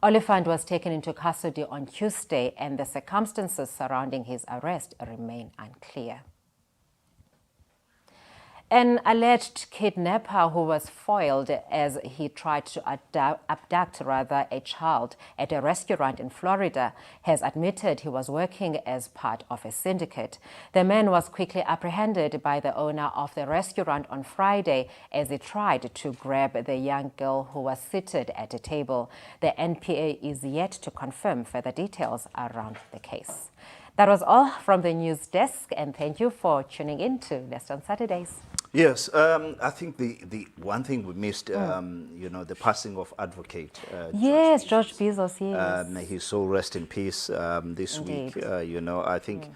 Oliphant was taken into custody on Tuesday, and the circumstances surrounding his arrest remain unclear. An alleged kidnapper who was foiled as he tried to abduct a child at a restaurant in Florida has admitted he was working as part of a syndicate. The man was quickly apprehended by the owner of the restaurant on Friday as he tried to grab the young girl who was seated at a table. The NPA is yet to confirm further details around the case. That was all from the news desk, and thank you for tuning in to Best on Saturdays. Yes, I think the one thing we missed, the passing of Advocate. George Bizos, yes. His soul rest in peace this Indeed. week. I think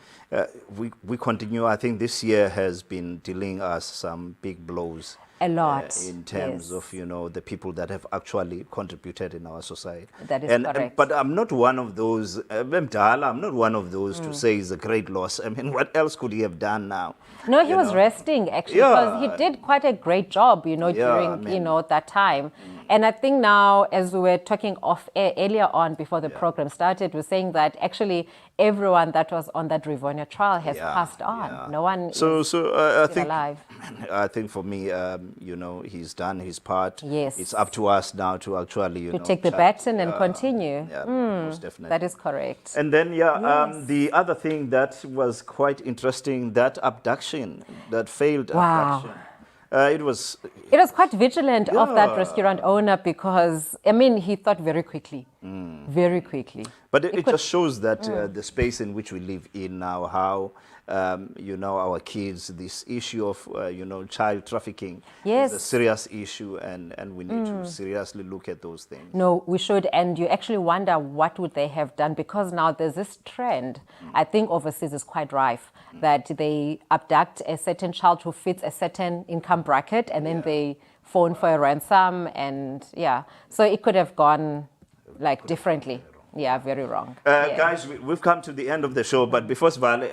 we continue. I think this year has been dealing us some big blows. A lot. In terms of, the people that have actually contributed in our society. That is correct. But I'm not one of those, I'm not one of those to say it's a great loss. I mean, what else could he have done now? No, he was resting, actually, because he did quite a great job, during, that time. And I think now, as we were talking off air earlier on before the program started, we're saying that actually everyone that was on that Rivonia trial has passed on. No one is I think, alive. I think for me, he's done his part. Yes. It's up to us now to actually, to take the baton and continue. Yeah, most definitely. That is correct. And then, the other thing that was quite interesting, that abduction, that failed abduction. It was quite vigilant of that restaurant owner because, he thought very quickly. Very quickly. But it just shows that the space in which we live in now, how, our kids, this issue of, child trafficking is a serious issue, and we need to seriously look at those things. No, we should. And you actually wonder what would they have done, because now there's this trend, I think overseas is quite rife, that they abduct a certain child who fits a certain income bracket, and then they phone for a ransom, and so it could have gone differently. Yeah, very wrong. Guys, we've come to the end of the show, but before Sivale,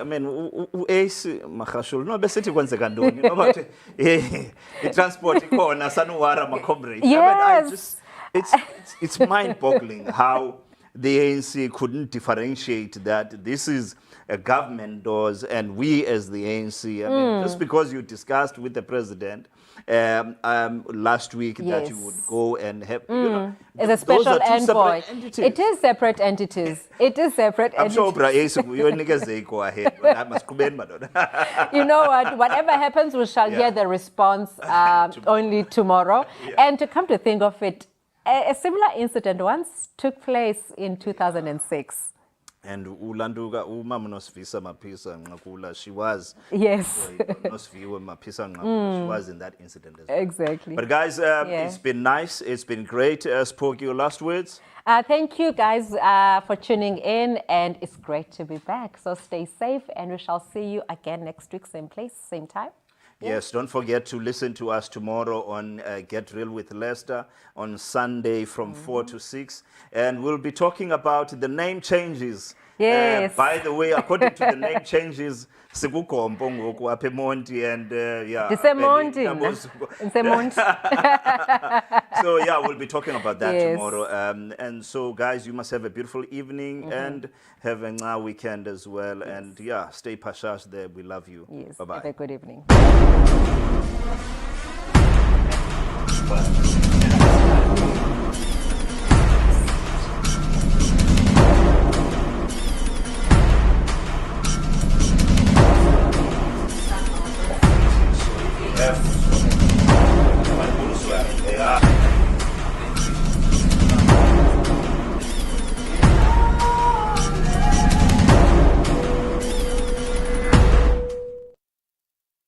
Ace Magashule, no, besithi kwenzeka ntoni, bathi transport ikhona sanuwara ma comrade. Yes. It's mind-boggling how the ANC couldn't differentiate that this is a government does and we as the ANC. Just because you discussed with the president last week that you would go and have, as a special envoy. It is separate entities. I'm sure go ahead. You know what? Whatever happens, we shall hear the response only tomorrow. And to come to think of it, a similar incident once took place in 2006. And ulanduka umama Nosiviwe Mapisa-Nqakula, she was. Yes. Nosiviwe Mapisa-Nqakula, she was in that incident as well. Exactly. But guys, it's been nice. It's been great. Spoke, your last words? Thank you guys for tuning in, and it's great to be back. So stay safe, and we shall see you again next week, same place, same time. Yes, don't forget to listen to us tomorrow on Get Real with Lester on Sunday from 4 to 6. And we'll be talking about the name changes. Yes. By the way, according to the name changes, Sikukompo ngoku apha eMonti and yeah. Monti. So yeah, we'll be talking about that Yes. tomorrow. And so guys, you must have a beautiful evening and have a weekend as well. Yes. And yeah, stay pashash there. We love you. Yes. Bye-bye. Have a good evening.